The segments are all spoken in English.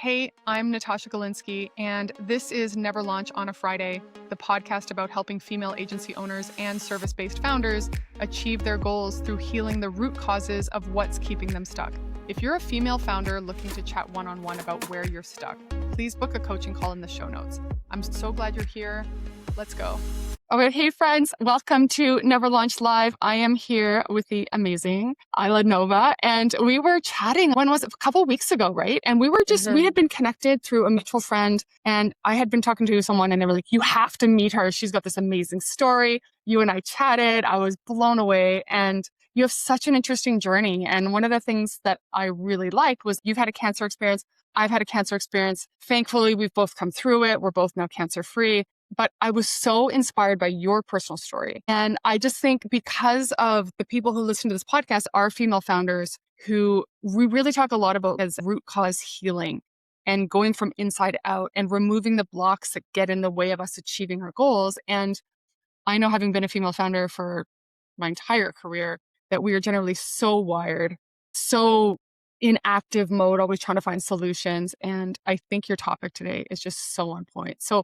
Hey, I'm Natasha Golinsky, and this is Never Launch on a Friday, the podcast about helping female agency owners and service-based founders achieve their goals through healing the root causes of what's keeping them stuck. If you're a female founder looking to chat one-on-one about where you're stuck, please book a coaching call in the show notes. I'm so glad you're here. Let's go. Okay, hey friends, welcome to Never Launch Live. I am here with the amazing Ayla Nova, and we were chatting, when was it? A couple weeks ago, right? And we were we had been connected through a mutual friend, and I had been talking to someone, and they were like, you have to meet her. She's got this amazing story. You and I chatted. I was blown away, and you have such an interesting journey. And one of the things that I really liked was you've had a cancer experience. I've had a cancer experience. Thankfully, we've both come through it. We're both now cancer-free. But I was so inspired by your personal story. And I just think because of the people who listen to this podcast are female founders who we really talk a lot about as root cause healing and going from inside out and removing the blocks that get in the way of us achieving our goals. And I know, having been a female founder for my entire career, that we are generally so wired, so in active mode, always trying to find solutions. And I think your topic today is just so on point. So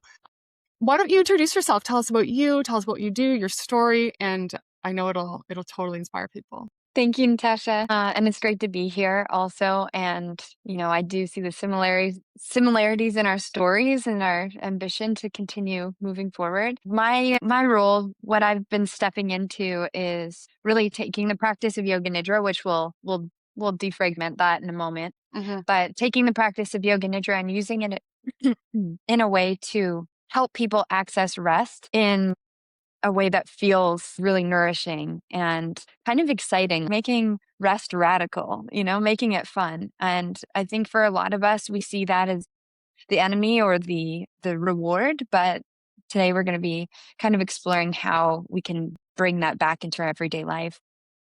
why don't you introduce yourself? Tell us about you, tell us what you do, your story, and I know it'll totally inspire people. Thank you, Natasha. And it's great to be here also. And, I do see the similarities in our stories and our ambition to continue moving forward. My role, what I've been stepping into, is really taking the practice of Yoga Nidra, which we'll defragment that in a moment. Mm-hmm. But taking the practice of Yoga Nidra and using it in a way to help people access rest in a way that feels really nourishing and kind of exciting, making rest radical, making it fun. And I think for a lot of us, we see that as the enemy or the reward. But today we're going to be kind of exploring how we can bring that back into our everyday life.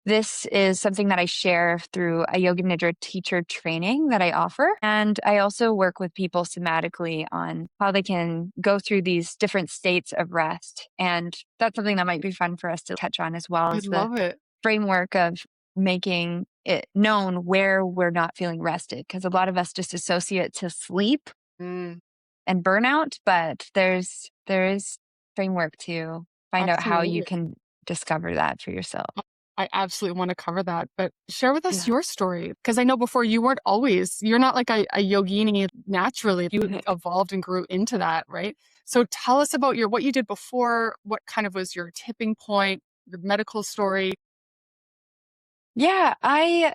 This is something that I share through a Yoga Nidra teacher training that I offer. And I also work with people somatically on how they can go through these different states of rest. And that's something that might be fun for us to touch on as well. I As love it. framework of making it known where we're not feeling rested. Because a lot of us just associate to sleep and burnout, but there is framework to find out how you can discover that for yourself. I absolutely want to cover that, but share with us your story. Because I know before you're not like a yogini naturally. You evolved and grew into that, right? So tell us about what you did before, what kind of was your tipping point, your medical story. Yeah, I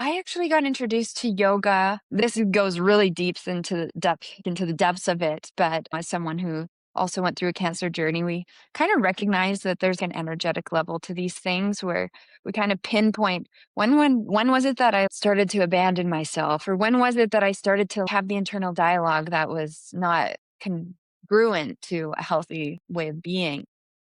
actually got introduced to yoga. This goes really deep into the depths of it, but as someone who also went through a cancer journey, we kind of recognize that there's an energetic level to these things where we kind of pinpoint when was it that I started to abandon myself, or when was it that I started to have the internal dialogue that was not congruent to a healthy way of being.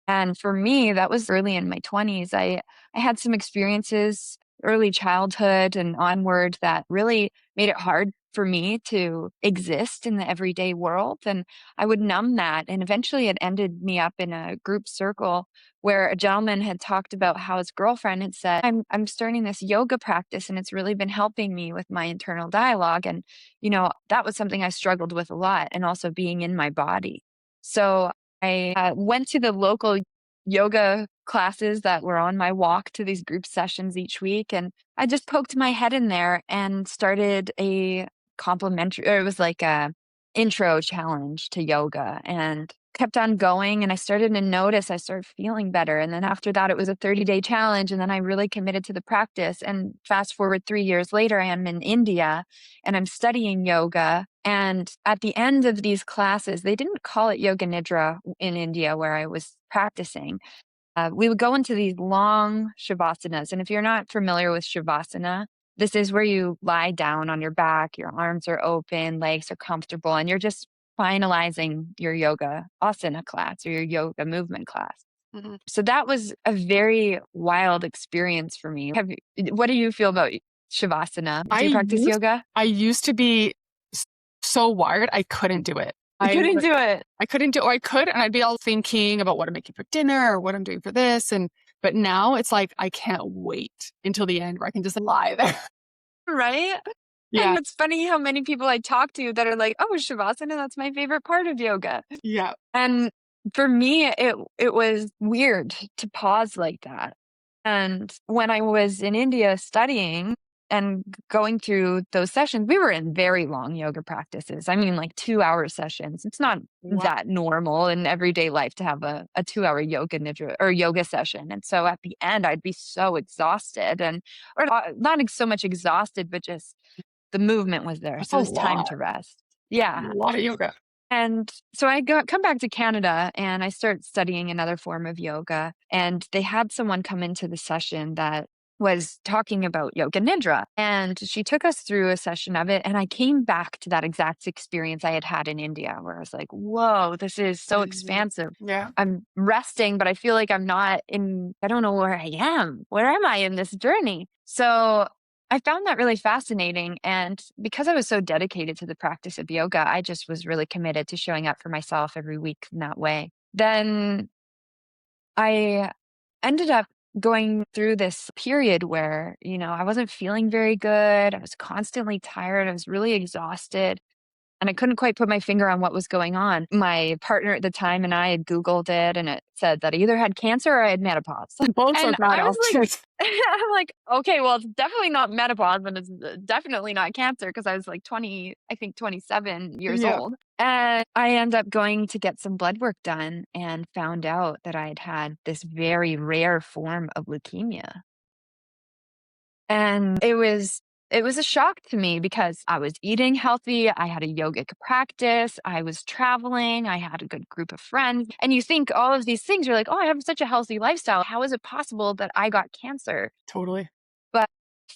And for me, that was early in my 20s. I had some experiences, early childhood and onward, that really made it hard for me to exist in the everyday world. And I would numb that. And eventually it ended me up in a group circle where a gentleman had talked about how his girlfriend had said, I'm starting this yoga practice and it's really been helping me with my internal dialogue. And, that was something I struggled with a lot, and also being in my body. So I went to the local yoga classes that were on my walk to these group sessions each week. And I just poked my head in there and started it was like a intro challenge to yoga, and kept on going. And I started feeling better. And then after that, it was a 30-day challenge. And then I really committed to the practice. And fast forward 3 years later, I am in India and I'm studying yoga. And at the end of these classes, they didn't call it Yoga Nidra in India where I was practicing. We would go into these long shavasanas. And if you're not familiar with shavasana, this is where you lie down on your back, your arms are open, legs are comfortable, and you're just finalizing your yoga asana class or your yoga movement class. Mm-hmm. So that was a very wild experience for me. What do you feel about shavasana? Do you practice yoga? I used to be so wired, I couldn't do it. I couldn't do it. I couldn't do it. Or I could, and I'd be all thinking about what I'm making for dinner or what I'm doing for this. But now it's like, I can't wait until the end where I can just lie there. Right? Yeah. And it's funny how many people I talk to that are like, "Oh, Shavasana, that's my favorite part of yoga." Yeah. And for me, it was weird to pause like that. And when I was in India studying and going through those sessions, we were in very long yoga practices. I mean, like 2-hour sessions. It's not Wow. that normal in everyday life to have a 2-hour yoga nidra or yoga session. And so at the end, I'd be so exhausted or not so much exhausted, but just the movement was there. That's So a it was time lot. to rest. A Yeah. lot of yoga. And so come back to Canada and I start studying another form of yoga. And they had someone come into the session that was talking about Yoga Nidra. And she took us through a session of it. And I came back to that exact experience I had had in India, where I was like, whoa, this is so Mhm. expansive. Yeah. I'm resting, but I feel like I don't know where I am. Where am I in this journey? So I found that really fascinating. And because I was so dedicated to the practice of yoga, I just was really committed to showing up for myself every week in that way. Then I ended up going through this period where, I wasn't feeling very good. I was constantly tired. I was really exhausted. And I couldn't quite put my finger on what was going on. My partner at the time and I had Googled it, and it said that I either had cancer or I had menopause. Both are And bad I was like, options. I'm like, okay, well, it's definitely not menopause, and it's definitely not cancer because I was like 20, I think 27 years Yeah. old. And I ended up going to get some blood work done and found out that I had had this very rare form of leukemia. And it was a shock to me because I was eating healthy, I had a yogic practice, I was traveling, I had a good group of friends, and you think all of these things, you're like, "Oh, I have such a healthy lifestyle. How is it possible that I got cancer?" Totally. But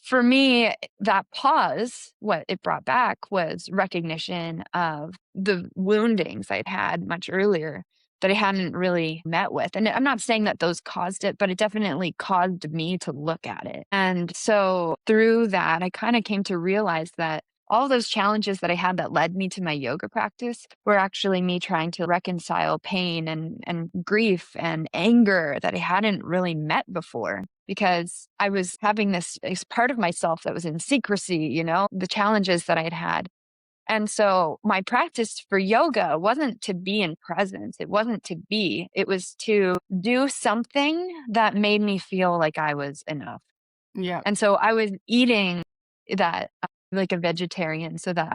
for me, that pause, what it brought back was recognition of the woundings I'd had much earlier that I hadn't really met with. And I'm not saying that those caused it, but it definitely caused me to look at it. And so through that, I kind of came to realize that all those challenges that I had that led me to my yoga practice were actually me trying to reconcile pain and grief and anger that I hadn't really met before because I was having this as part of myself that was in secrecy, the challenges that I had had. And so my practice for yoga wasn't to be in presence. It wasn't to be, it was to do something that made me feel like I was enough. Yeah. And so I was eating that like a vegetarian so that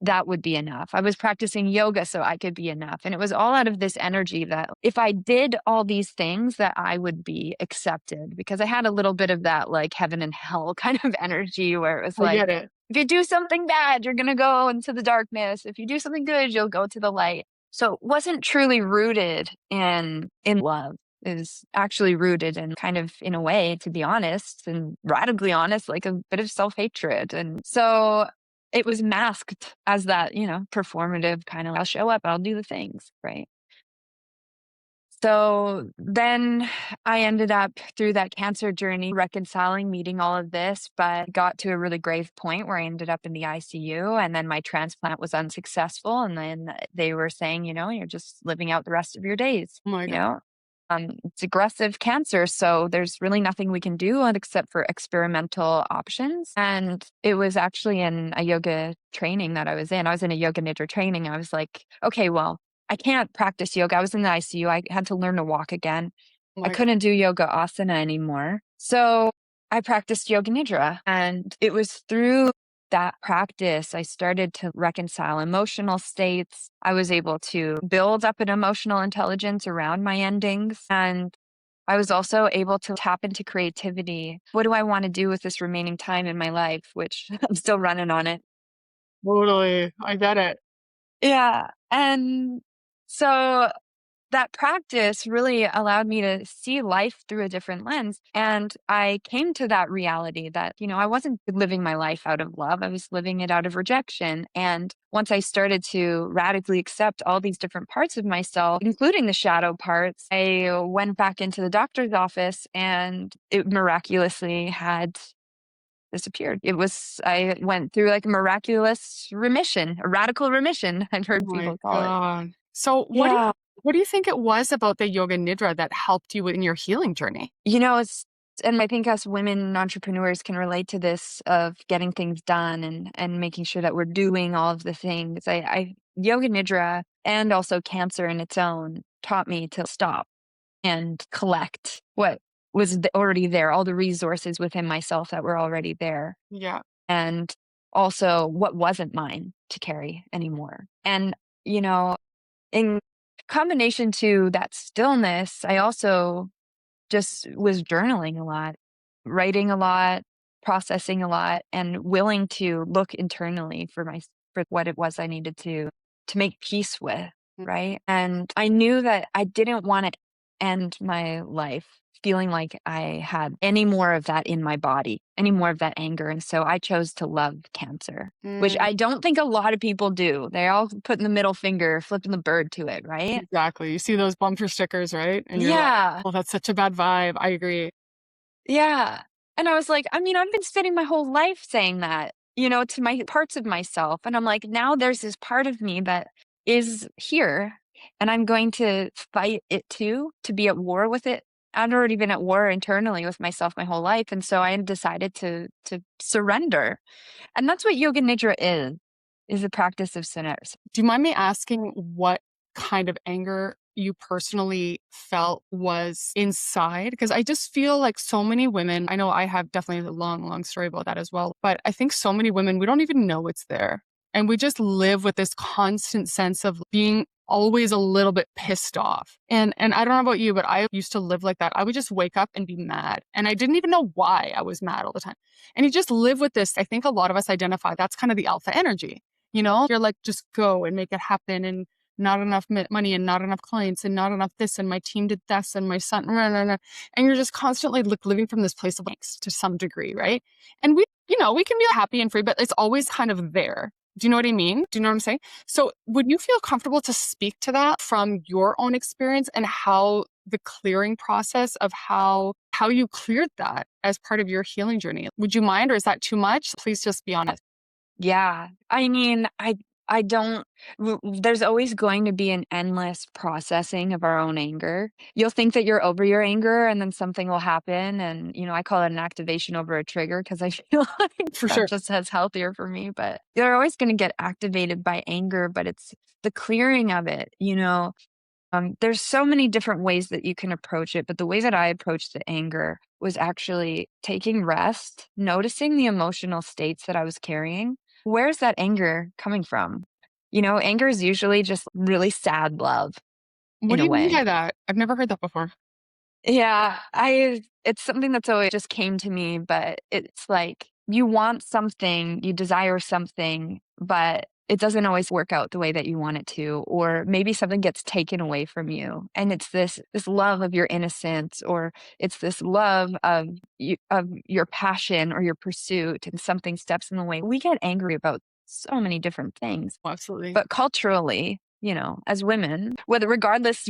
that would be enough. I was practicing yoga so I could be enough. And it was all out of this energy that if I did all these things that I would be accepted because I had a little bit of that like heaven and hell kind of energy where it was I like, get it. if you do something bad, you're going to go into the darkness. If you do something good, you'll go to the light. So it wasn't truly rooted in love is actually rooted in kind of, in a way, to be honest and radically honest, like a bit of self-hatred. And so it was masked as that, performative kind of, I'll show up, I'll do the things, right? So then I ended up through that cancer journey reconciling, meeting all of this, but got to a really grave point where I ended up in the ICU and then my transplant was unsuccessful. And then they were saying, you're just living out the rest of your days, Oh my you God. know? It's aggressive cancer, so there's really nothing we can do except for experimental options. And it was actually in a yoga training that I was in. I was in a Yoga Nidra training. I was like, okay, well, I can't practice yoga. I was in the ICU. I had to learn to walk again. Oh I my God. couldn't do yoga asana anymore. So I practiced Yoga Nidra. And it was through that practice, I started to reconcile emotional states. I was able to build up an emotional intelligence around my endings. And I was also able to tap into creativity. What do I want to do with this remaining time in my life? Which I'm still running on it. Totally. I get it. Yeah. And so that practice really allowed me to see life through a different lens. And I came to that reality that, I wasn't living my life out of love. I was living it out of rejection. And once I started to radically accept all these different parts of myself, including the shadow parts, I went back into the doctor's office and it miraculously had disappeared. I went through like a miraculous remission, a radical remission, I've Oh heard my people call it. God. So Yeah. what do you think it was about the Yoga Nidra that helped you in your healing journey? You know, And I think us women entrepreneurs can relate to this of getting things done and making sure that we're doing all of the things. Yoga Nidra and also cancer in its own taught me to stop and collect what was already there, all the resources within myself that were already there, Yeah. and also what wasn't mine to carry anymore. And, you know, in combination to that stillness, I also just was journaling a lot, writing a lot, processing a lot, and willing to look internally for what it was I needed to make peace with, Mm. right? And I knew that I didn't want to end my life feeling like I had any more of that in my body, any more of that anger. And so I chose to love cancer, which Mm, I don't think a lot of people do. They all putting the middle finger, flipping the bird to it, right? exactly. You see those bumper stickers, right? And you're like, Yeah. well, that's such a bad vibe. I agree. Yeah. And I was like, I mean, I've been spending my whole life saying that, to my parts of myself. And I'm like, now there's this part of me that is here and I'm going to fight it too, to be at war with it. I'd already been at war internally with myself my whole life. And so I decided to surrender. And that's what Yoga Nidra is a practice of surrender. Do you mind me asking what kind of anger you personally felt was inside? Because I just feel like so many women, I know I have definitely a long, long story about that as well, but I think so many women, we don't even know it's there. And we just live with this constant sense of being always a little bit pissed off. And I don't know about you, but I used to live like that. I would just wake up and be mad. And I didn't even know why I was mad all the time. And you just live with this. I think a lot of us identify that's kind of the alpha energy. You're like, just go and make it happen. And not enough money and not enough clients and not enough this. And my team did this and my son, rah, rah, rah. And you're just constantly living from this place of angst to some degree, right? And we can be happy and free, but it's always kind of there. Do you know what I mean? Do you know what I'm saying? So would you feel comfortable to speak to that from your own experience and how the clearing process of how you cleared that as part of your healing journey? Would you mind, or is that too much? Please just be honest. Yeah. I mean, I don't there's always going to be an endless processing of our own anger. You'll think that you're over your anger and then something will happen and, I call it an activation over a trigger because I feel like For that sure. just has healthier for me, but you're always going to get activated by anger, but it's the clearing of it. There's so many different ways that you can approach it, but the way that I approached the anger was actually taking rest, noticing the emotional states that I was carrying. Where's that anger coming from? Anger is usually just really sad love What in do a you mean way. by that? I've never heard that before. Yeah, it's something that's always just came to me, but it's like you want something, you desire something, but it doesn't always work out the way that you want it to, or maybe something gets taken away from you. And it's this love of your innocence, or it's this love of your passion or your pursuit, and something steps in the way. We get angry about so many different things. Absolutely. But culturally, as women, whether regardless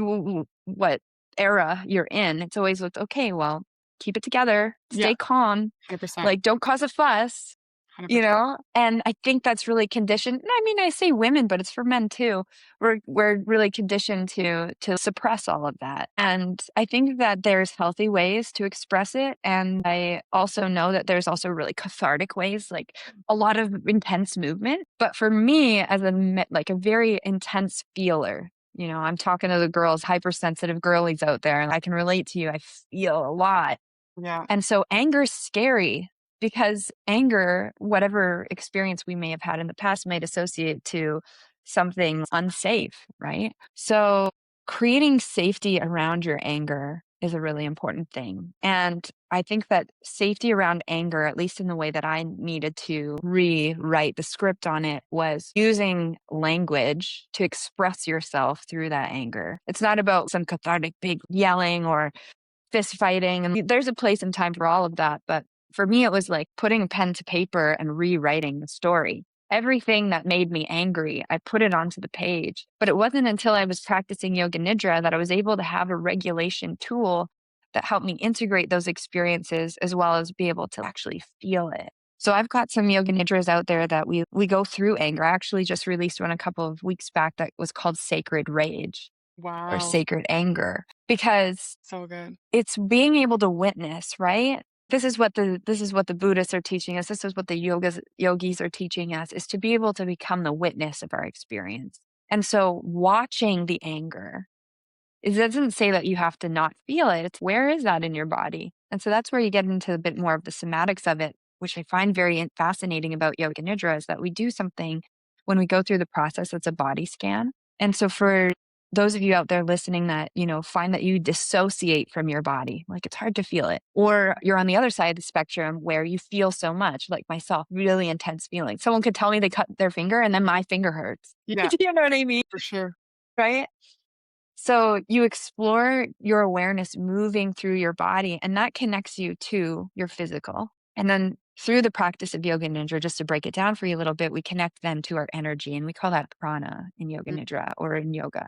what era you're in, it's always with, okay, well, keep it together, Yeah, stay calm, 100%. like don't cause a fuss, 100%. and I think that's really conditioned. I mean, I say women, but it's for men too. We're really conditioned to suppress all of that. And I think that there's healthy ways to express it. And I also know that there's also really cathartic ways, like a lot of intense movement. But for me, as like a very intense feeler, I'm talking to the girls, hypersensitive girlies out there, and I can relate to you. I feel a lot. Yeah. And so anger is scary because anger, whatever experience we may have had in the past, might associate to something unsafe, right? So creating safety around your anger is a really important thing. And I think that safety around anger, at least in the way that I needed to rewrite the script on it, was using language to express yourself through that anger. It's not about some cathartic big yelling or fist fighting. And there's a place and time for all of that. But for me, it was like putting pen to paper and rewriting the story. Everything that made me angry, I put it onto the page. But it wasn't until I was practicing Yoga Nidra that I was able to have a regulation tool that helped me integrate those experiences as well as be able to actually feel it. So I've got some Yoga Nidras out there that we go through anger. I actually just released one a couple of weeks back that was called Sacred Rage. or Wow. sacred anger, because So good. it's being able to witness, right? This is what the Buddhists are teaching us. This is what the yogis are teaching us, is to be able to become the witness of our experience. And so watching the anger, it doesn't say that you have to not feel it. It's where is that in your body? And so that's where you get into a bit more of the somatics of it, which I find very fascinating about Yoga Nidra, is that we do something when we go through the process. It's a body scan. And so for those of you out there listening that, find that you dissociate from your body, like it's hard to feel it, or you're on the other side of the spectrum where you feel so much, like myself, really intense feelings. Someone could tell me they cut their finger and then my finger hurts. Yeah, You know what I mean? for sure. Right? So you explore your awareness moving through your body, and that connects you to your physical. And then through the practice of Yoga Nidra, just to break it down for you a little bit, we connect them to our energy, and we call that prana in Yoga Mm. Nidra or in yoga.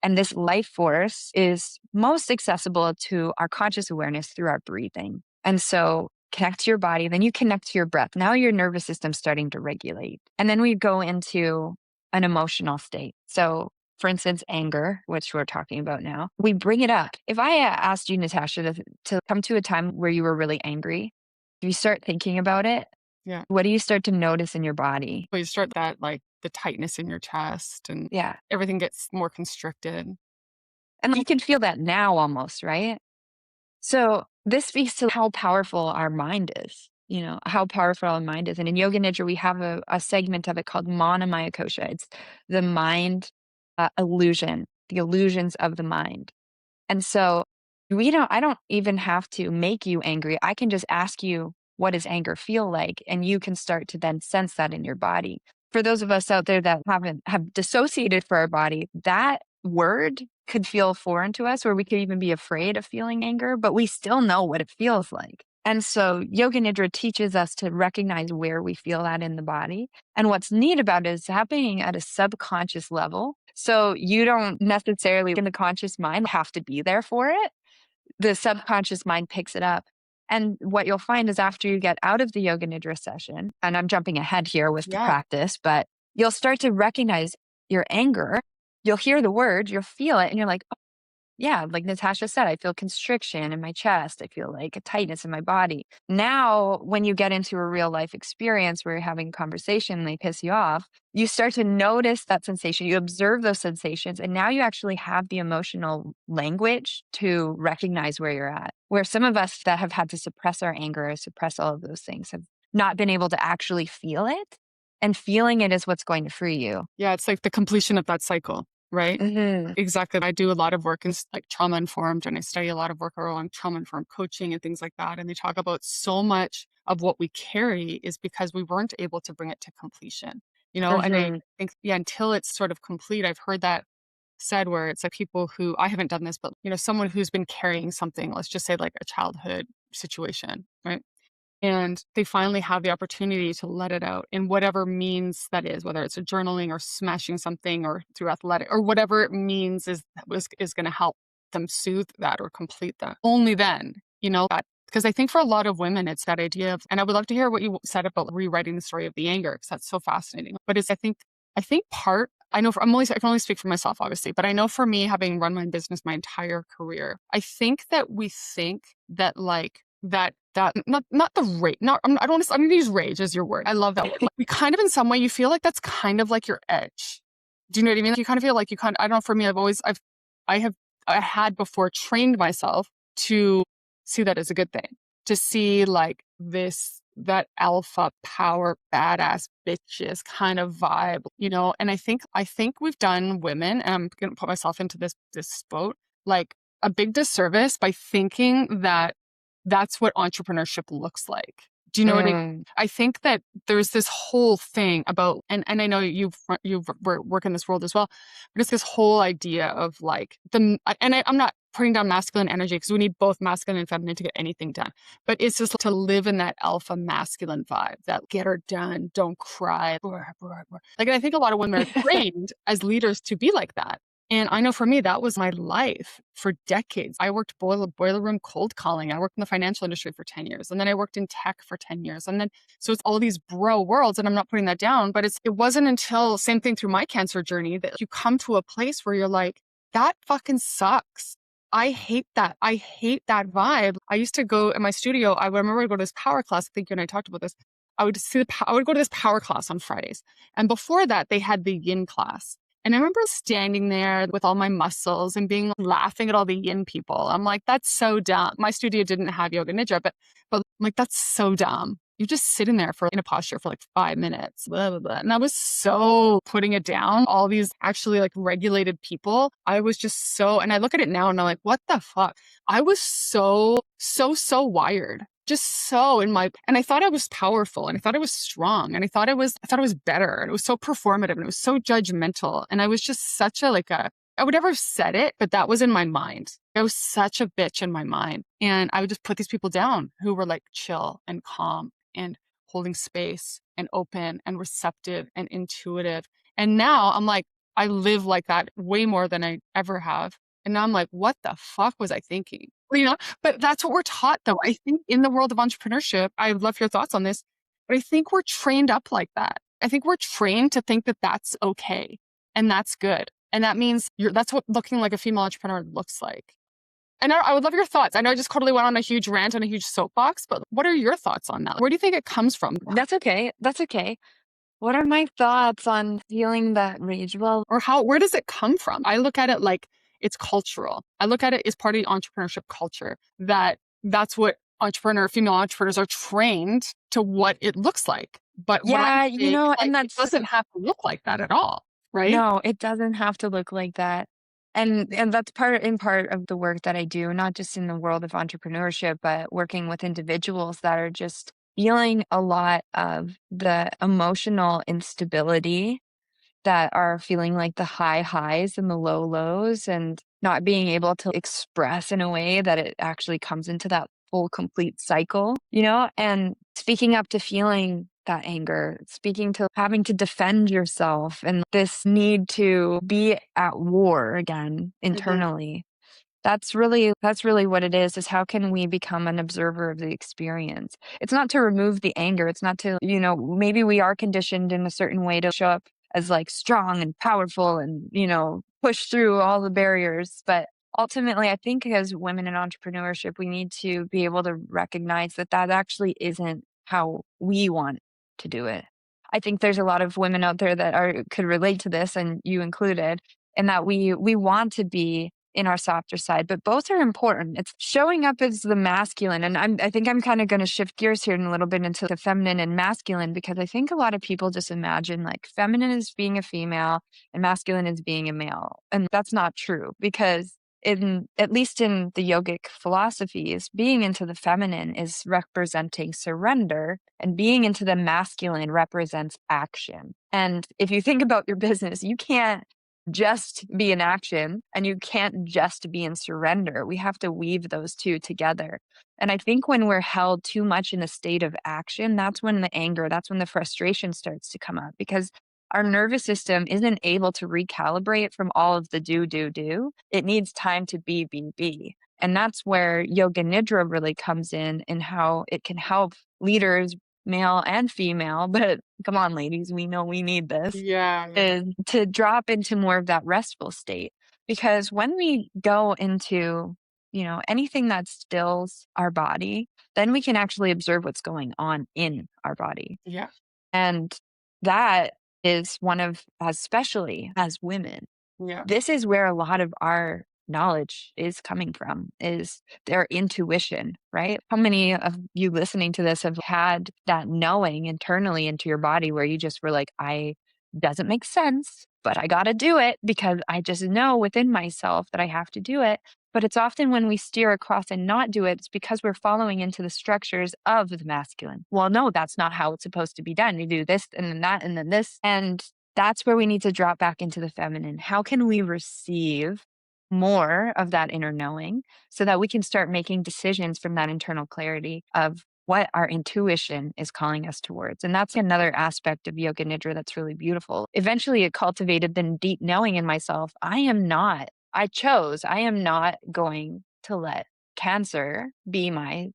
And this life force is most accessible to our conscious awareness through our breathing. And so connect to your body, then you connect to your breath. Now your nervous system's starting to regulate. And then we go into an emotional state. So for instance, anger, which we're talking about now, we bring it up. If I asked you, Natasha, to come to a time where you were really angry, if you start thinking about it, Yeah. what do you start to notice in your body? Well, you start that, like the tightness in your chest and Yeah. everything gets more constricted. And you can feel that now almost, right? So this speaks to how powerful our mind is, how powerful our mind is. And in Yoga Nidra, we have a segment of it called Mana Maya Kosha. It's the mind illusion, the illusions of the mind. And so I don't even have to make you angry. I can just ask you, what does anger feel like? And you can start to then sense that in your body. For those of us out there that have dissociated for our body, that word could feel foreign to us, or we could even be afraid of feeling anger, but we still know what it feels like. And so Yoga Nidra teaches us to recognize where we feel that in the body. And what's neat about it is happening at a subconscious level. So you don't necessarily in the conscious mind have to be there for it. The subconscious mind picks it up. And what you'll find is after you get out of the Yoga Nidra session, and I'm jumping ahead here with the Yeah. practice, but you'll start to recognize your anger. You'll hear the word, you'll feel it, and you're like, yeah, like Natasha said, I feel constriction in my chest. I feel like a tightness in my body. Now, when you get into a real life experience where you're having a conversation and they piss you off, you start to notice that sensation. You observe those sensations, and now you actually have the emotional language to recognize where you're at. Where some of us that have had to suppress our anger or suppress all of those things have not been able to actually feel it. And feeling it is what's going to free you. Yeah, it's like the completion of that cycle, right? Mm-hmm. Exactly. I do a lot of work in like trauma informed, and I study a lot of work around trauma informed coaching and things like that. And they talk about so much of what we carry is because we weren't able to bring it to completion, and I Mm-hmm. think, yeah, until it's sort of complete, I've heard that said where it's like people who, I haven't done this, but, someone who's been carrying something, let's just say like a childhood situation, right? And they finally have the opportunity to let it out in whatever means that is, whether it's a journaling or smashing something or through athletic or whatever it means is going to help them soothe that or complete that. Only then, that because I think for a lot of women, it's that idea of, and I would love to hear what you said about rewriting the story of the anger, because that's so fascinating. But I think part, I know I can only speak for myself, obviously, but I know for me, having run my business my entire career, I think that we think that like that not the rage, not I'm going to use rage as your word. I love that word. Like, we kind of in some way you feel like that's kind of like your edge. Do you know what I mean? Like you kind of feel like I don't know, for me, I had before trained myself to see that as a good thing, to see like that alpha power badass bitches kind of vibe, and I think we've done women, and I'm gonna put myself into this boat, like a big disservice by thinking that that's what entrepreneurship looks like. Do you know what I mean? Mm. I think that there's this whole thing about, and I know you've work in this world as well, but it's this whole idea of like I'm not putting down masculine energy, because we need both masculine and feminine to get anything done. But it's just to live in that alpha masculine vibe, that get her done, don't cry. Like, and I think a lot of women are trained as leaders to be like that. And I know for me, that was my life for decades. I worked boiler room cold calling. I worked in the financial industry for 10 years. And then I worked in tech for 10 years. And then, so it's all these bro worlds, and I'm not putting that down, but it wasn't until, same thing through my cancer journey, that you come to a place where you're like, that fucking sucks. I hate that. I hate that vibe. I used to go in my studio. I remember I go to this power class. I think you and I talked about this. I would go to this power class on Fridays. And before that, they had the yin class. And I remember standing there with all my muscles and being laughing at all the yin people. I'm like, that's so dumb. My studio didn't have Yoga Nidra, but I'm like, that's so dumb. You're just sitting there in a posture for like 5 minutes, blah, blah, blah. And I was so putting it down. All these actually like regulated people. I was just so, and I look at it now and I'm like, what the fuck? I was so wired. Just so in my, and I thought I was powerful and I thought I was strong and I thought I was better. And it was so performative and it was so judgmental. And I was just such a, I would never have said it, but that was in my mind. I was such a bitch in my mind. And I would just put these people down who were like chill and calm and holding space and open and receptive and intuitive. And now I'm like, I live like that way more than I ever have. And now I'm like, what the fuck was I thinking? But that's what we're taught though. I think in the world of entrepreneurship, I would love your thoughts on this, but I think we're trained up like that. I think we're trained to think that that's okay and that's good. And that means that's what looking like a female entrepreneur looks like. And I would love your thoughts. I know I just totally went on a huge rant and a huge soapbox, but what are your thoughts on that? Where do you think it comes from? That's okay. That's okay. What are my thoughts on feeling that rage? Well, Or where does it come from? I look at it like it's cultural. I look at it as part of the entrepreneurship culture that's what female entrepreneurs are trained to what it looks like. But what yeah, I'm saying is and like, it that's doesn't have to look like that at all, right? no, it doesn't have to look like that. And that's part of the work that I do, not just in the world of entrepreneurship, but working with individuals that are just feeling a lot of the emotional instability, that are feeling like the high highs and the low lows, and not being able to express in a way that it actually comes into that full complete cycle, and speaking up to feeling that anger, speaking to having to defend yourself, and this need to be at war again Mhm. internally. That's really what it is how can we become an observer of the experience? It's not to remove the anger. It's not to, maybe we are conditioned in a certain way to show up as like strong and powerful and, push through all the barriers. But ultimately, I think as women in entrepreneurship, we need to be able to recognize that that actually isn't how we want to do it. I think there's a lot of women out there that could relate to this, and you included, and that we want to be in our softer side, but both are important. It's showing up as the masculine. And I think I'm kind of going to shift gears here in a little bit into the feminine and masculine, because I think a lot of people just imagine like feminine is being a female and masculine is being a male. And that's not true, because at least in the yogic philosophies, being into the feminine is representing surrender, and being into the masculine represents action. And if you think about your business, you can't just be in action and you can't just be in surrender. We have to weave those two together. And I think when we're held too much in a state of action, that's when the anger, that's when the frustration starts to come up, because our nervous system isn't able to recalibrate from all of the do. It needs time to be. And that's where Yoga Nidra really comes in, and how it can help leaders, male and female, but come on, ladies, we know we need this, Yeah. is to drop into more of that restful state. Because when we go into, anything that stills our body, then we can actually observe what's going on in our body. Yeah. And that is one of, especially as women, Yeah. this is where a lot of our knowledge is coming from, is their intuition, right? How many of you listening to this have had that knowing internally into your body where you just were like, I doesn't make sense, but I got to do it because I just know within myself that I have to do it. But it's often when we steer across and not do it, it's because we're following into the structures of the masculine. Well, no, that's not how it's supposed to be done. You do this and then that and then this. And that's where we need to drop back into the feminine. How can we receive more of that inner knowing so that we can start making decisions from that internal clarity of what our intuition is calling us towards? And that's another aspect of Yoga Nidra that's really beautiful. Eventually, it cultivated the deep knowing in myself. I am not going to let cancer be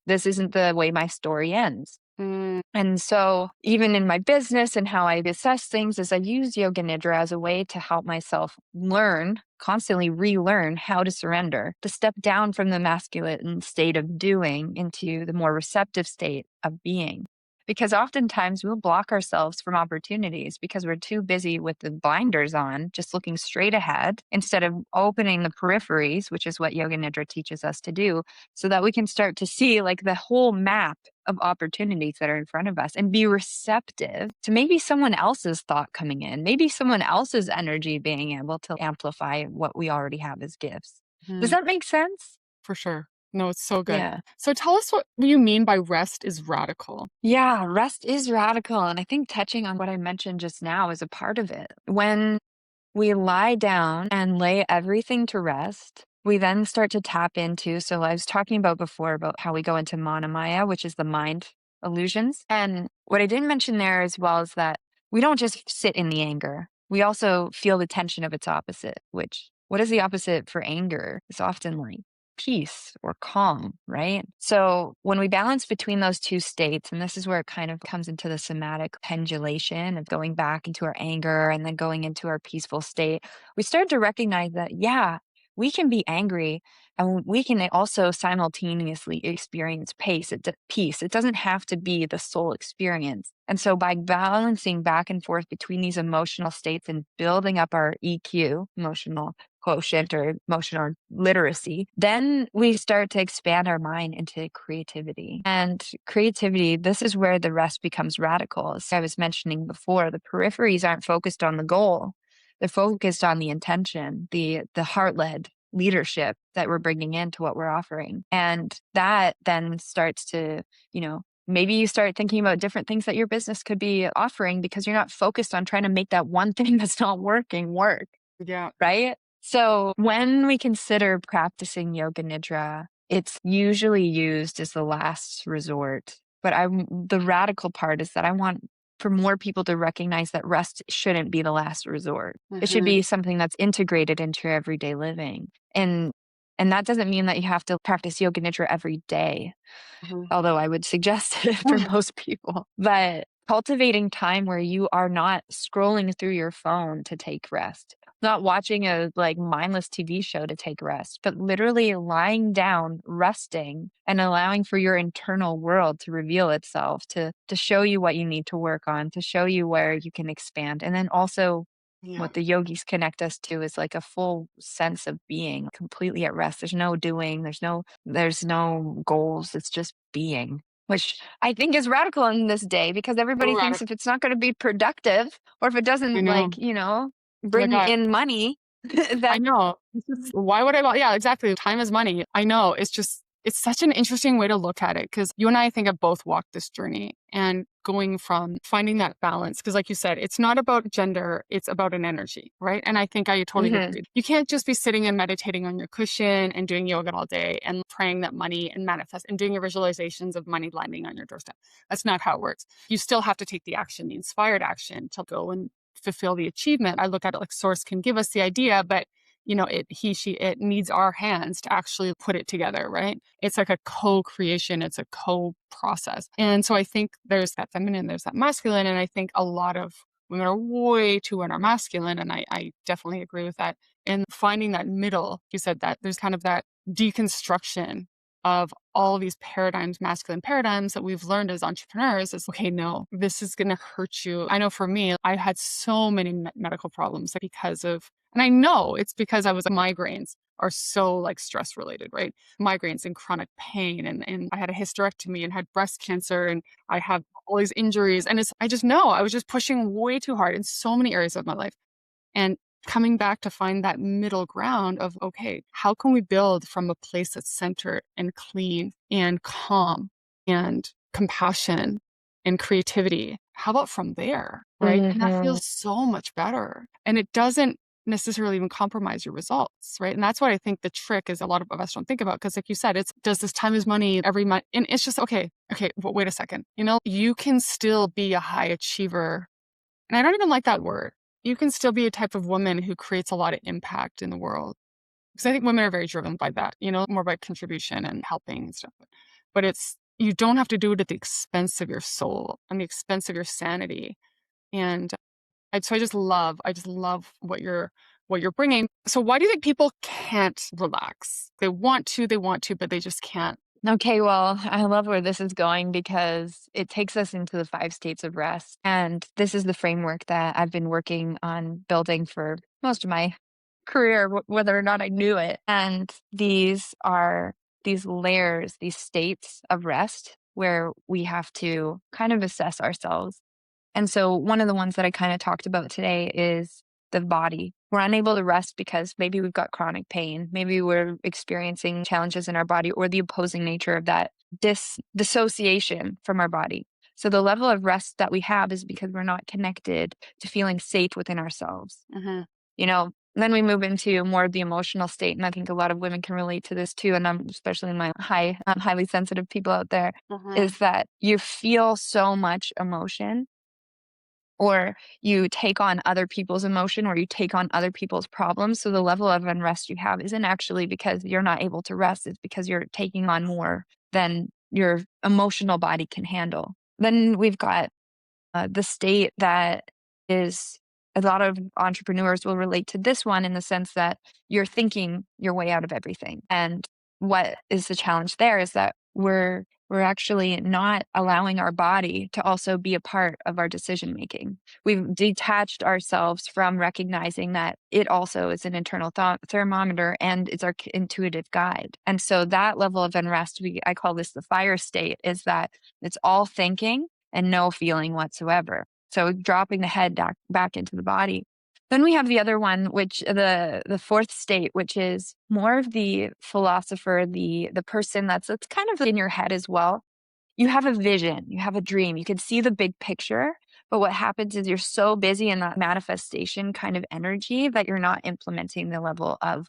this isn't the way my story ends. Mm, And so, even in my business and how I assess things, is I use Yoga Nidra as a way to help myself learn, constantly relearn how to surrender, to step down from the masculine state of doing into the more receptive state of being. Because oftentimes we'll block ourselves from opportunities because we're too busy with the blinders on, just looking straight ahead instead of opening the peripheries, which is what Yoga Nidra teaches us to do, so that we can start to see like the whole map of opportunities that are in front of us and be receptive to maybe someone else's thought coming in, maybe someone else's energy being able to amplify what we already have as gifts. Does mhm, that make sense? for sure. No, it's so good. Yeah. So tell us what you mean by rest is radical. Yeah, rest is radical. And I think touching on what I mentioned just now is a part of it. When we lie down and lay everything to rest, we then start to tap into. So, I was talking about before about how we go into Manamaya, which is the mind illusions. And what I didn't mention there as well is that we don't just sit in the anger, we also feel the tension of its opposite, which what is the opposite for anger? It's often like peace or calm, right? So when we balance between those two states, and this is where it kind of comes into the somatic pendulation of going back into our anger and then going into our peaceful state, we start to recognize that, yeah, we can be angry and we can also simultaneously experience peace. It doesn't have to be the sole experience. And so by balancing back and forth between these emotional states and building up our EQ, emotional quotient or emotional literacy, then we start to expand our mind into creativity. And creativity, this is where the rest becomes radical. As I was mentioning before, the peripheries aren't focused on the goal. They're focused on the intention, the heart-led leadership that we're bringing into what we're offering. And that then starts to, maybe you start thinking about different things that your business could be offering because you're not focused on trying to make that one thing that's not working work, Yeah. right? So when we consider practicing Yoga Nidra, it's usually used as the last resort. But the radical part is that I want for more people to recognize that rest shouldn't be the last resort. It should Mhm, be something that's integrated into your everyday living. And that doesn't mean that you have to practice Yoga Nidra every day, mhm. although I would suggest it for most people. But cultivating time where you are not scrolling through your phone to take rest, not watching a like mindless TV show to take rest, but literally lying down, resting, and allowing for your internal world to reveal itself, to show you what you need to work on, to show you where you can expand. And then also Yeah. what the yogis connect us to is like a full sense of being completely at rest. There's no doing, there's no goals. It's just being, which I think is radical in this day because So everybody thinks radical. if it's not going to be productive or if it I doesn't know. like, Oh my bring God. in money, I that know. It's just, why would yeah, exactly. Time is money. I know. It's such an interesting way to look at it because you and I think have both walked this journey and going from finding that balance. Because, like you said, it's not about gender, it's about an energy, right? And I think I totally Mhm. agree. You can't just be sitting and meditating on your cushion and doing yoga all day and praying that money and manifest and doing your visualizations of money landing on your doorstep. That's not how it works. You still have to take the action, the inspired action to go and fulfill the achievement. I look at it like source can give us the idea, but it needs our hands to actually put it together, right? It's like a co-creation, it's a co-process. And so I think there's that feminine, there's that masculine. And I think a lot of women are way too in our masculine. And I definitely agree with that. And finding that middle, you said that there's kind of that deconstruction of all these paradigms, masculine paradigms that we've learned as entrepreneurs is okay, no, this is going to hurt you. I know for me, I had so many medical problems because of, and I know it's because I was migraines are so like stress related, right? Migraines and chronic pain. And I had a hysterectomy and had breast cancer and I have all these injuries. And I just know I was just pushing way too hard in so many areas of my life. And coming back to find that middle ground of, okay, how can we build from a place that's centered and clean and calm and compassion and creativity? How about from there? Right. And that Mhm. feels so much better. And it doesn't necessarily even compromise your results. Right. And that's what I think the trick is a lot of us don't think about. Cause like you said, does this time is money every month? And it's just, okay, but wait a second. You can still be a high achiever, and I don't even like that word. You can still be a type of woman who creates a lot of impact in the world. Because I think women are very driven by that, more by contribution and helping and stuff. But it's you don't have to do it at the expense of your soul and the expense of your sanity. And I just love what you're bringing. So why do you think people can't relax? They want to, but they just can't. Okay, well, I love where this is going because it takes us into the 5 states of rest. And this is the framework that I've been working on building for most of my career, whether or not I knew it. And these are these layers, these states of rest where we have to kind of assess ourselves. And so one of the ones that I kind of talked about today is the body. We're unable to rest because maybe we've got chronic pain. Maybe we're experiencing challenges in our body or the opposing nature of that dissociation from our body. So the level of rest that we have is because we're not connected to feeling safe within ourselves. Hmm. You know, then we move into more of the emotional state. And I think a lot of women can relate to this too. And I'm especially my highly sensitive people out there, Hmm. is that you feel so much emotion or you take on other people's emotion or you take on other people's problems. So the level of unrest you have isn't actually because you're not able to rest, it's because you're taking on more than your emotional body can handle. Then we've got the state that is a lot of entrepreneurs will relate to this one in the sense that you're thinking your way out of everything. And what is the challenge there is that we're actually not allowing our body to also be a part of our decision making. We've detached ourselves from recognizing that it also is an internal thermometer and it's our intuitive guide. And so that level of unrest, I call this the fire state, is that it's all thinking and no feeling whatsoever. So dropping the head back into the body. Then we have the other one, which the fourth state, which is more of the philosopher, the person that's kind of in your head as well. You have a vision, you have a dream, you can see the big picture, but what happens is you're so busy in that manifestation kind of energy that you're not implementing the level of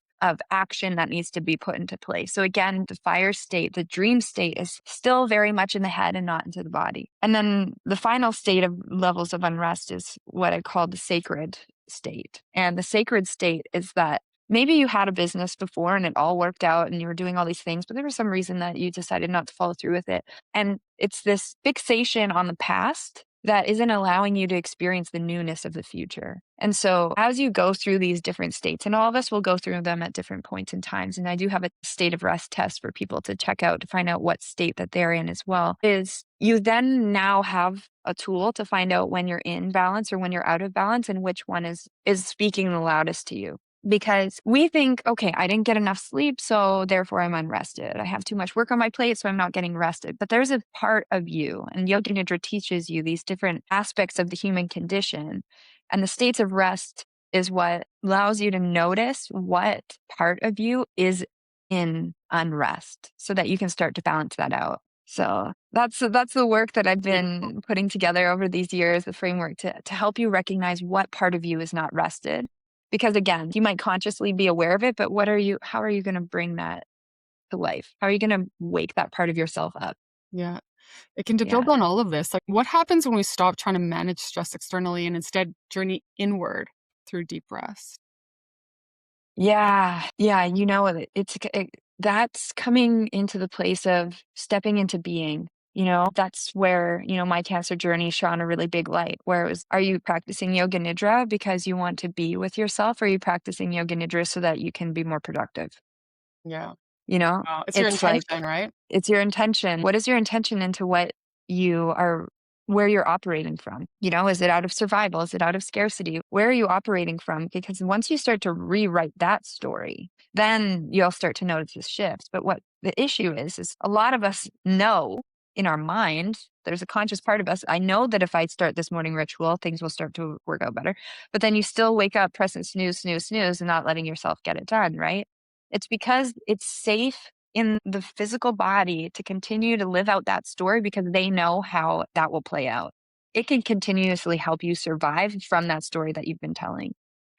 action that needs to be put into place. So again, the fire state, the dream state is still very much in the head and not into the body. And then the final state of levels of unrest is what I call the sacred state. And the sacred state is that maybe you had a business before and it all worked out and you were doing all these things, but there was some reason that you decided not to follow through with it. And it's this fixation on the past that isn't allowing you to experience the newness of the future. And so as you go through these different states, and all of us will go through them at different points in times, and I do have a state of rest test for people to check out to find out what state that they're in as well, is you then now have a tool to find out when you're in balance or when you're out of balance and which one is speaking the loudest to you. Because we think, okay, I didn't get enough sleep, so therefore I'm unrested. I have too much work on my plate, so I'm not getting rested. But there's a part of you, and Yoga Nidra teaches you these different aspects of the human condition. And the states of rest is what allows you to notice what part of you is in unrest so that you can start to balance that out. So that's the work that I've been putting together over these years, the framework to help you recognize what part of you is not rested. Because again, you might consciously be aware of it, but how are you going to bring that to life? How are you going to wake that part of yourself up? Yeah. It can build Yeah. on all of this. Like, what happens when we stop trying to manage stress externally and instead journey inward through deep rest? Yeah. Yeah. That's coming into the place of stepping into being. That's where, my cancer journey shone a really big light where it was, are you practicing Yoga Nidra because you want to be with yourself? Or are you practicing Yoga Nidra so that you can be more productive? Yeah. You know, Wow. It's your it's like, intention, right? it's your intention. What is your intention into where you're operating from? Is it out of survival? Is it out of scarcity? Where are you operating from? Because once you start to rewrite that story, then you'll start to notice the shifts. But what the issue is a lot of us know in our mind, there's a conscious part of us. I know that if I start this morning ritual, things will start to work out better. But then you still wake up pressing snooze, snooze, snooze, and not letting yourself get it done, right? It's because it's safe in the physical body to continue to live out that story because they know how that will play out. It can continuously help you survive from that story that you've been telling.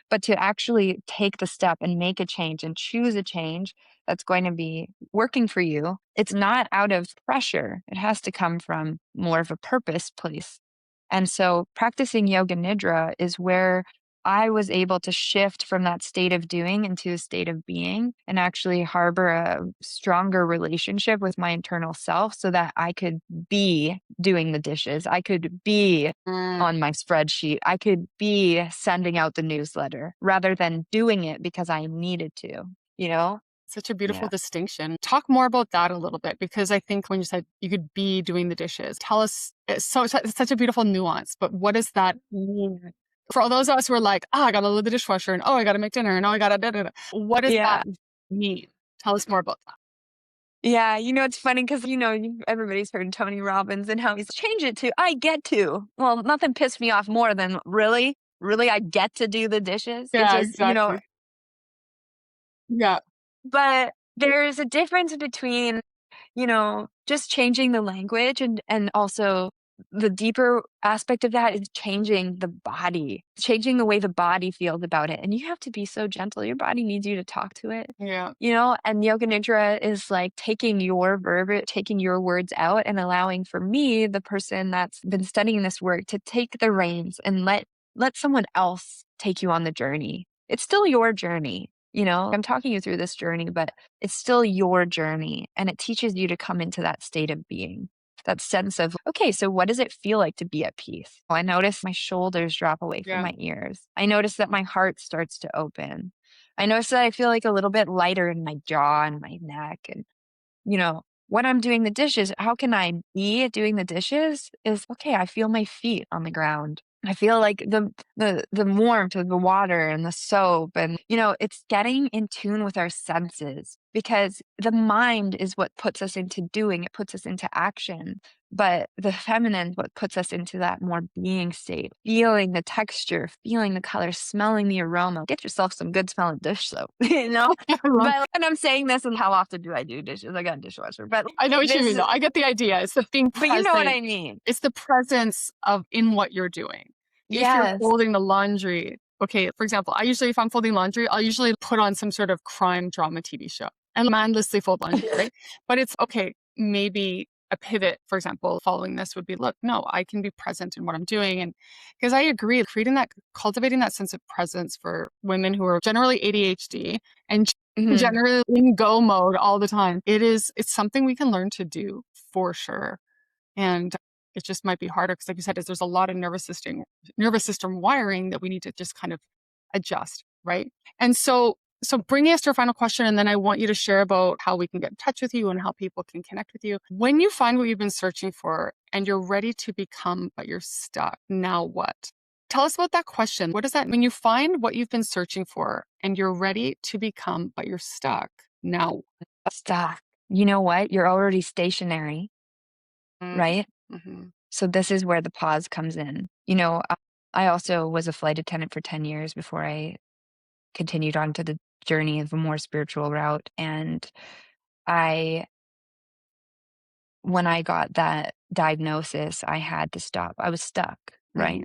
But to actually take the step and make a change and choose a change that's going to be working for you, it's not out of pressure. It has to come from more of a purpose place. And so practicing Yoga Nidra is where I was able to shift from that state of doing into a state of being and actually harbor a stronger relationship with my internal self so that I could be doing the dishes. I could be on my spreadsheet. I could be sending out the newsletter rather than doing it because I needed to, you know? Such a beautiful Yeah. distinction. Talk more about that a little bit, because I think when you said you could be doing the dishes, tell us, it's such a beautiful nuance, but what does that mean? For all those of us who are like, oh, I got to load the dishwasher, and oh, I got to make dinner, and oh, I got to da da da. What does Yeah. that mean? Tell us more about that. Yeah, it's funny because everybody's heard Tony Robbins and how he's changed it to "I get to." Well, nothing pissed me off more than really, really, I get to do the dishes. It Yeah, just, exactly. Yeah, but there is a difference between just changing the language and also the deeper aspect of that is changing the body, changing the way the body feels about it. And you have to be so gentle. Your body needs you to talk to it. yeah, And Yoga Nidra is like taking your verbiage, taking your words out and allowing for me, the person that's been studying this work, to take the reins and let someone else take you on the journey. It's still your journey. I'm talking you through this journey, but it's still your journey. And it teaches you to come into that state of being, that sense of, okay, so what does it feel like to be at peace? I notice my shoulders drop away from yeah. my ears. I notice that my heart starts to open. I notice that I feel like a little bit lighter in my jaw and my neck. And, when I'm doing the dishes, how can I be doing the dishes is, okay, I feel my feet on the ground. I feel like the warmth of the water and the soap, and it's getting in tune with our senses, because the mind is what puts us into doing, it puts us into action, but the feminine what puts us into that more being state, feeling the texture, feeling the color, smelling the aroma. Get yourself some good smelling dish soap, and I'm saying this, and how often do I do dishes? I got a dishwasher, but I know what you this, mean, though. I get the idea. It's the being but you know what present. I mean. It's the presence of in what you're doing. If you're Yes. folding the laundry, okay, for example, if I'm folding laundry, I'll usually put on some sort of crime drama TV show and mindlessly fold laundry, right? But it's okay, maybe a pivot, for example, following this would be, look, no, I can be present in what I'm doing. And because I agree, cultivating that sense of presence for women who are generally ADHD and Mhm. generally in go mode all the time, it's something we can learn to do for sure. And it just might be harder because, like you said, there's a lot of nervous system wiring that we need to just kind of adjust, right? And so bringing us to our final question, and then I want you to share about how we can get in touch with you and how people can connect with you. When you find what you've been searching for and you're ready to become, but you're stuck, now what? Tell us about that question. What does that mean? When you find what you've been searching for and you're ready to become, but you're stuck, now? Stop. You know what? You're already stationary, right? Mm-hmm. So this is where the pause comes in. I also was a flight attendant for 10 years before I continued on to the journey of a more spiritual route. And I, when I got that diagnosis, I had to stop. I was stuck, Mm-hmm. right?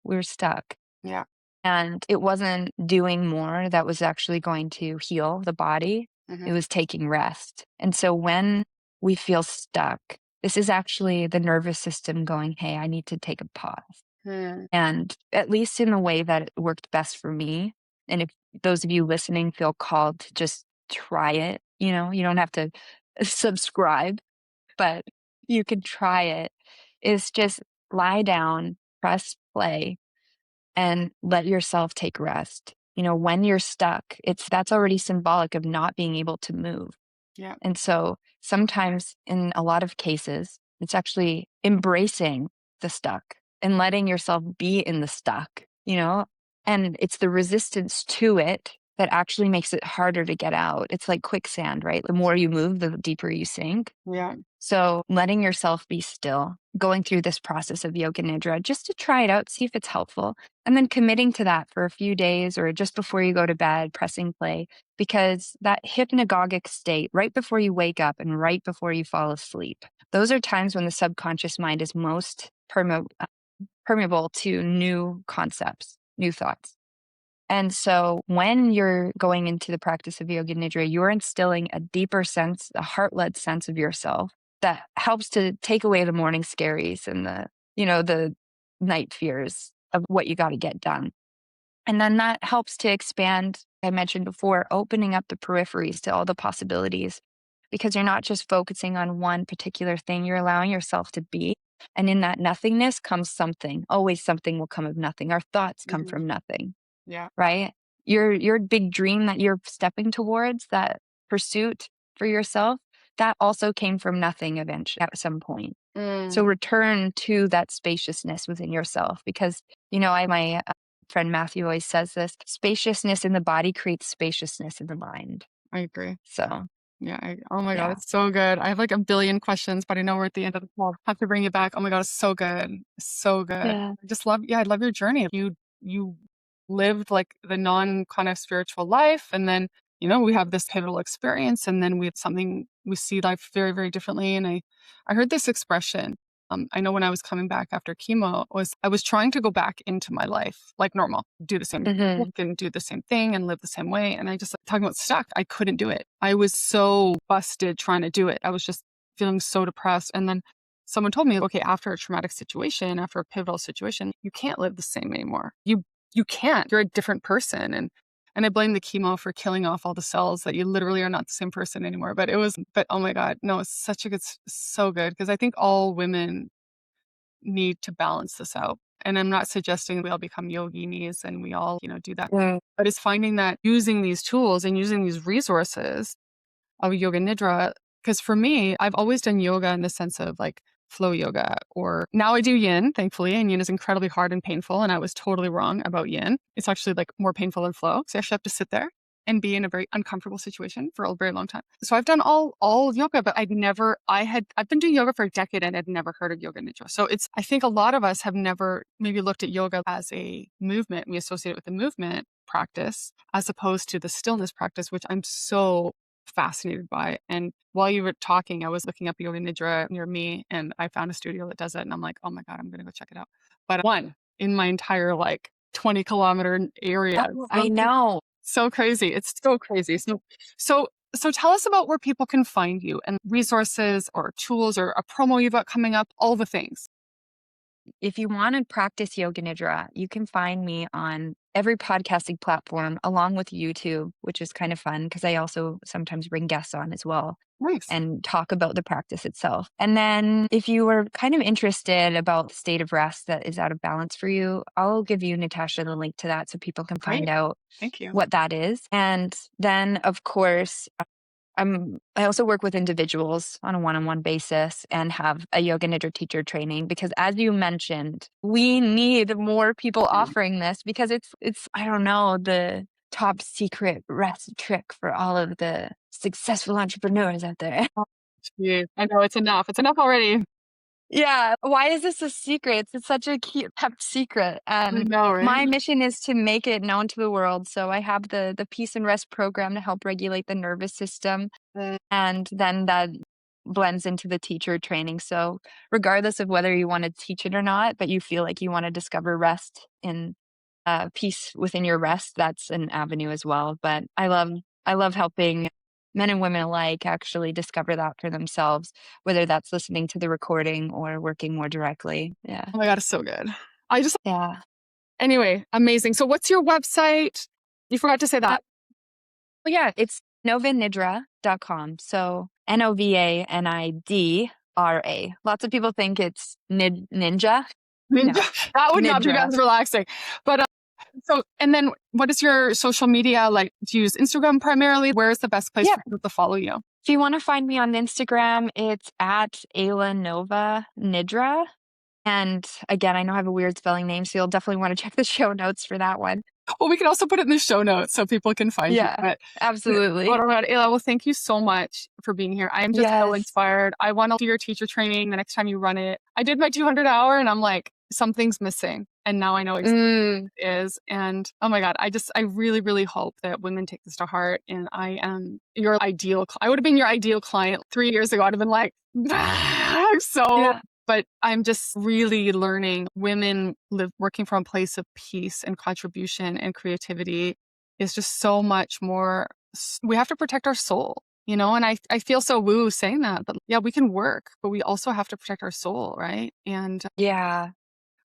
We were stuck. Yeah. And it wasn't doing more that was actually going to heal the body. It Mm-hmm. was taking rest. And so when we feel stuck, this is actually the nervous system going, hey, I need to take a pause. Hmm. And at least in the way that it worked best for me. And if those of you listening feel called to just try it, you don't have to subscribe, but you can try it, is just lie down, press play, and let yourself take rest. When you're stuck, that's already symbolic of not being able to move. Yeah. And so sometimes in a lot of cases, it's actually embracing the stuck and letting yourself be in the stuck. And it's the resistance to it that actually makes it harder to get out. It's like quicksand, right? The more you move, the deeper you sink. Yeah. So letting yourself be still, going through this process of Yoga Nidra just to try it out, see if it's helpful, and then committing to that for a few days or just before you go to bed, pressing play, because that hypnagogic state right before you wake up and right before you fall asleep, those are times when the subconscious mind is most permeable to new concepts, new thoughts. And so when you're going into the practice of Yoga Nidra, you're instilling a deeper sense, a heart-led sense of yourself that helps to take away the morning scaries and the night fears of what you got to get done. And then that helps to expand, I mentioned before, opening up the peripheries to all the possibilities because you're not just focusing on one particular thing, you're allowing yourself to be. And in that nothingness comes something. Always something will come of nothing. Our thoughts come Mhm. from nothing, Yeah. right? Your big dream that you're stepping towards, that pursuit for yourself, that also came from nothing eventually at some point. So Mm, return to that spaciousness within yourself because, my friend Matthew always says this, spaciousness in the body creates spaciousness in the mind. I agree. So, Yeah. Oh my God, yeah. it's so good. I have like a billion questions, but I know we're at the end of the call. I have to bring you back. Oh my God, it's so good. So good. Yeah. I just love, yeah, I love your journey. You lived like the non kind of spiritual life. And then, we have this pivotal experience and then we have something, we see life very, very differently. And I heard this expression. I know when I was coming back after chemo I was trying to go back into my life like normal, do the same Hmm. work and do the same thing and live the same way. And I just talking about stuck. I couldn't do it. I was so busted trying to do it. I was just feeling so depressed. And then someone told me, okay, after a traumatic situation, after a pivotal situation, you can't live the same anymore. You can't. You're a different person. And I blame the chemo for killing off all the cells that you literally are not the same person anymore. But oh my God, no, it's such a good, so good. Because I think all women need to balance this out. And I'm not suggesting we all become yoginis and we all, do that. Mm. But it's finding that using these tools and using these resources of Yoga Nidra. Because for me, I've always done yoga in the sense of like flow yoga, or now I do yin, thankfully. And yin is incredibly hard and painful. And I was totally wrong about yin. It's actually like more painful than flow. So you actually have to sit there and be in a very uncomfortable situation for a very long time. So I've done all yoga, but I've been doing yoga for a decade and had never heard of Yoga Nidra. So I think a lot of us have never maybe looked at yoga as a movement. We associate it with the movement practice as opposed to the stillness practice, which I'm so fascinated by. And while you were talking, I was looking up Yoga Nidra near me and I found a studio that does it. And I'm like, oh my God, I'm going to go check it out. But one in my entire like 20-kilometer area. Oh, I know. So crazy. It's so crazy. So tell us about where people can find you and resources or tools or a promo you've got coming up, all the things. If you want to practice Yoga Nidra, you can find me on every podcasting platform along with YouTube, which is kind of fun because I also sometimes bring guests on as well Nice. and talk about the practice itself. And then if you were kind of interested about the state of rest that is out of balance for you, I'll give you, Natasha, the link to that so people can find Great. out Thank you. what that is. And then, of course, I also work with individuals on a one-on-one basis and have a yoga nidra teacher training because as you mentioned, we need more people offering this because it's I don't know, the top secret rest trick for all of the successful entrepreneurs out there. Jeez. I know it's enough. It's enough already. Yeah, why is this a secret? It's such a kept secret, I and know, right? my mission is to make it known to the world. So I have the Peace and Rest program to help regulate the nervous system, Mm, and then that blends into the teacher training. So regardless of whether you want to teach it or not, but you feel like you want to discover rest in peace within your rest, that's an avenue as well. But I love helping men and women alike actually discover that for themselves, whether that's listening to the recording or working more directly. Yeah. Oh my God, it's so good. Yeah. Anyway, amazing. So what's your website? You forgot to say Uh, that. well, yeah, it's novanidra.com. So Novanidra. Lots of people think it's ninja. No, That would not be Nidra. as relaxing. But and then what is your social media like? Do you use Instagram primarily? Where is the best place Yeah. for people to follow you? If you want to find me on Instagram, it's at Ayla Nova Nidra. And again, I know I have a weird spelling name, so you'll definitely want to check the show notes for that one. Well, we can also put it in the show notes so people can find you. Yeah, But absolutely. oh my God, Ayla, well, thank you so much for being here. I am just so Yes. inspired. I want to do your teacher training the next time you run it. I did my 200 hour and I'm like, something's missing. And now I know exactly Mm, what it is. And oh my God, I really, really hope that women take this to heart. And I am your ideal. I would have been your ideal client 3 years ago. I'd have been like, I'm so yeah. but I'm just really learning women working from a place of peace and contribution and creativity is just so much more. We have to protect our soul, and I feel so woo saying that, but yeah, we can work, but we also have to protect our soul, right? And Yeah.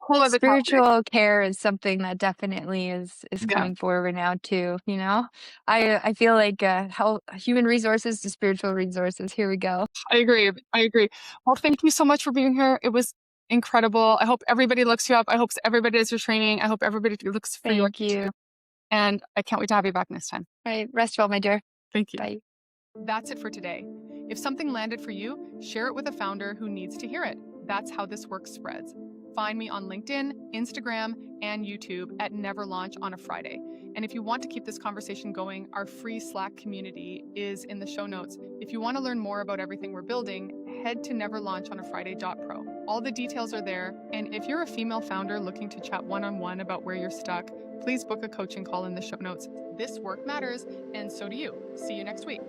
whole other topic. Spiritual care is something that definitely is Yeah, coming forward now too, you know? I feel like, how human resources to spiritual resources, here we go. I agree. I agree. Well, thank you so much for being here. It was incredible. I hope everybody looks you up. I hope everybody does your training. I hope everybody looks for you. Thank you. And I can't wait to have you back next time. Right, rest well, my dear. Thank you. Bye. That's it for today. If something landed for you, share it with a founder who needs to hear it. That's how this work spreads. Find me on LinkedIn, Instagram, and YouTube at Never Launch on a Friday. And if you want to keep this conversation going, our free Slack community is in the show notes. If you want to learn more about everything we're building, head to neverlaunchonafriday.pro. All the details are there. And if you're a female founder looking to chat one-on-one about where you're stuck, please book a coaching call in the show notes. This work matters, and so do you. See you next week.